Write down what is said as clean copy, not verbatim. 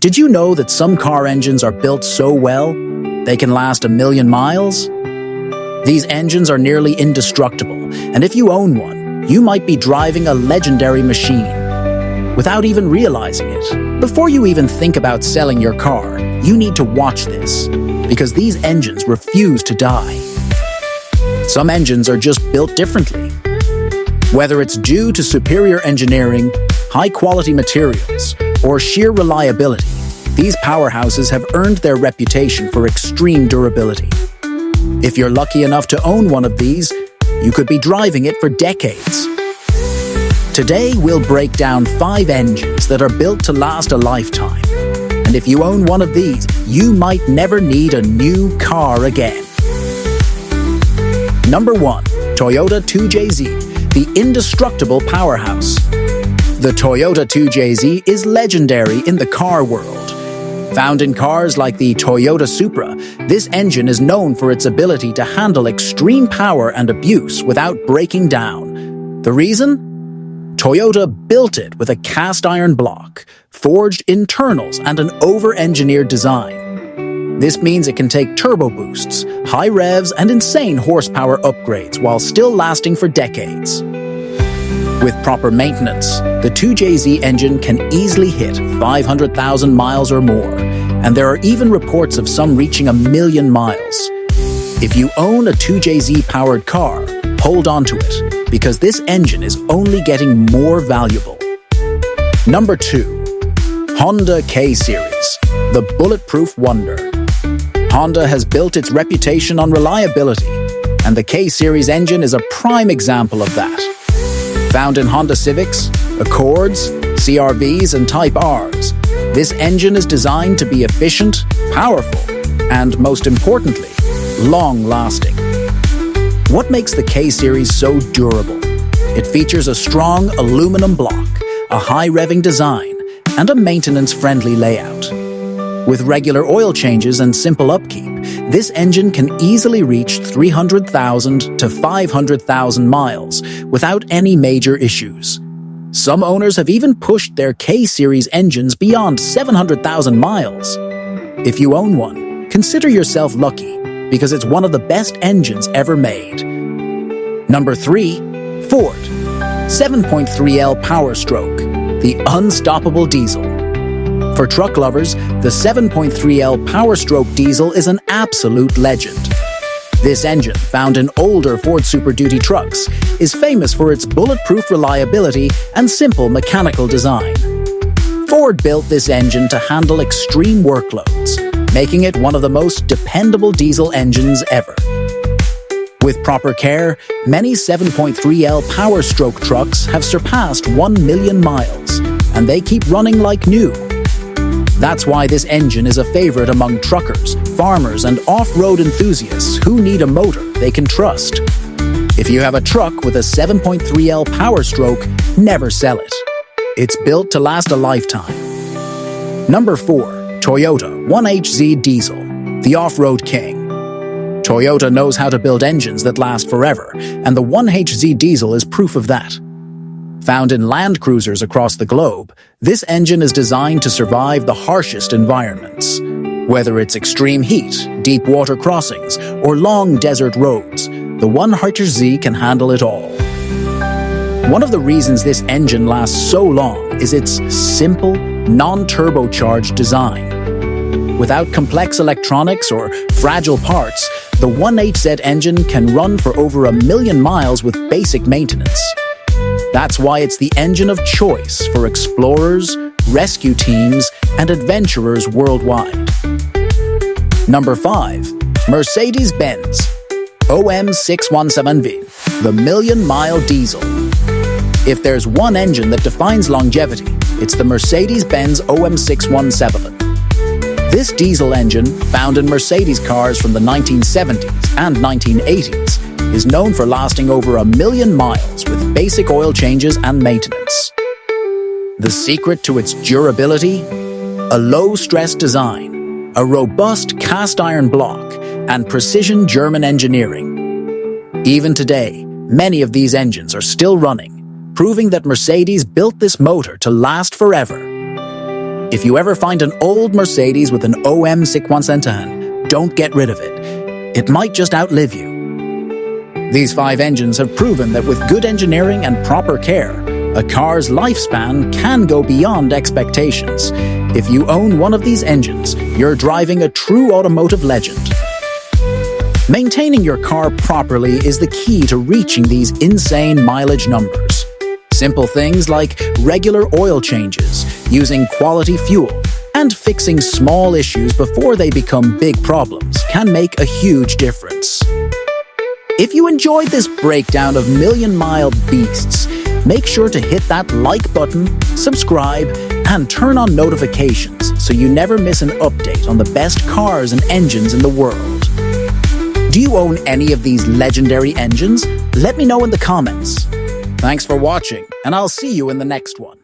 Did you know that some car engines are built so well they can last 1,000,000 miles? These engines are nearly indestructible, and if you own one, you might be driving a legendary machine without even realizing it. Before you even think about selling your car, you need to watch this, because these engines refuse to die. Some engines are just built differently. Whether it's due to superior engineering, high-quality materials, or sheer reliability, these powerhouses have earned their reputation for extreme durability. If you're lucky enough to own one of these, you could be driving it for decades. Today, we'll break down 5 engines that are built to last a lifetime. And if you own one of these, you might never need a new car again. Number 1. Toyota 2JZ, the indestructible powerhouse. The Toyota 2JZ is legendary in the car world. Found in cars like the Toyota Supra, this engine is known for its ability to handle extreme power and abuse without breaking down. The reason? Toyota built it with a cast iron block, forged internals, and an over-engineered design. This means it can take turbo boosts, high revs, and insane horsepower upgrades while still lasting for decades. With proper maintenance, the 2JZ engine can easily hit 500,000 miles or more, and there are even reports of some reaching 1,000,000 miles. If you own a 2JZ-powered car, hold on to it, because this engine is only getting more valuable. Number 2. Honda K-Series, the bulletproof wonder. Honda has built its reputation on reliability, and the K-Series engine is a prime example of that. Found in Honda Civics, Accords, CR-Vs, and Type Rs, this engine is designed to be efficient, powerful, and most importantly, long-lasting. What makes the K-Series so durable? It features a strong aluminum block, a high-revving design, and a maintenance-friendly layout. With regular oil changes and simple upkeep, this engine can easily reach 300,000 to 500,000 miles without any major issues. Some owners have even pushed their K-Series engines beyond 700,000 miles. If you own one, consider yourself lucky, because it's one of the best engines ever made. Number 3. Ford 7.3L Power Stroke, the unstoppable diesel. For truck lovers, the 7.3L Power Stroke diesel is an absolute legend. This engine, found in older Ford Super Duty trucks, is famous for its bulletproof reliability and simple mechanical design. Ford built this engine to handle extreme workloads, making it one of the most dependable diesel engines ever. With proper care, many 7.3L Power Stroke trucks have surpassed 1,000,000 miles, and they keep running like new. That's why this engine is a favorite among truckers, farmers, and off-road enthusiasts who need a motor they can trust. If you have a truck with a 7.3L Power Stroke, never sell it. It's built to last a lifetime. Number 4. Toyota 1HZ Diesel, the off-road king. Toyota knows how to build engines that last forever, and the 1HZ Diesel is proof of that. Found in Land Cruisers across the globe, this engine is designed to survive the harshest environments. Whether it's extreme heat, deep water crossings, or long desert roads, the 1HZ can handle it all. One of the reasons this engine lasts so long is its simple, non-turbocharged design. Without complex electronics or fragile parts, the 1HZ engine can run for over 1,000,000 miles with basic maintenance. That's why it's the engine of choice for explorers, rescue teams, and adventurers worldwide. Number 5. Mercedes-Benz OM617V, the 1,000,000-mile diesel. If there's one engine that defines longevity, it's the Mercedes-Benz OM617. This diesel engine, found in Mercedes cars from the 1970s and 1980s, is known for lasting over 1,000,000 miles with basic oil changes and maintenance. The secret to its durability? A low-stress design, a robust cast-iron block, and precision German engineering. Even today, many of these engines are still running, proving that Mercedes built this motor to last forever. If you ever find an old Mercedes with an OM 610, don't get rid of it. It might just outlive you. These 5 engines have proven that with good engineering and proper care, a car's lifespan can go beyond expectations. If you own one of these engines, you're driving a true automotive legend. Maintaining your car properly is the key to reaching these insane mileage numbers. Simple things like regular oil changes, using quality fuel, and fixing small issues before they become big problems can make a huge difference. If you enjoyed this breakdown of million-mile beasts, make sure to hit that like button, subscribe, and turn on notifications so you never miss an update on the best cars and engines in the world. Do you own any of these legendary engines? Let me know in the comments. Thanks for watching, and I'll see you in the next one.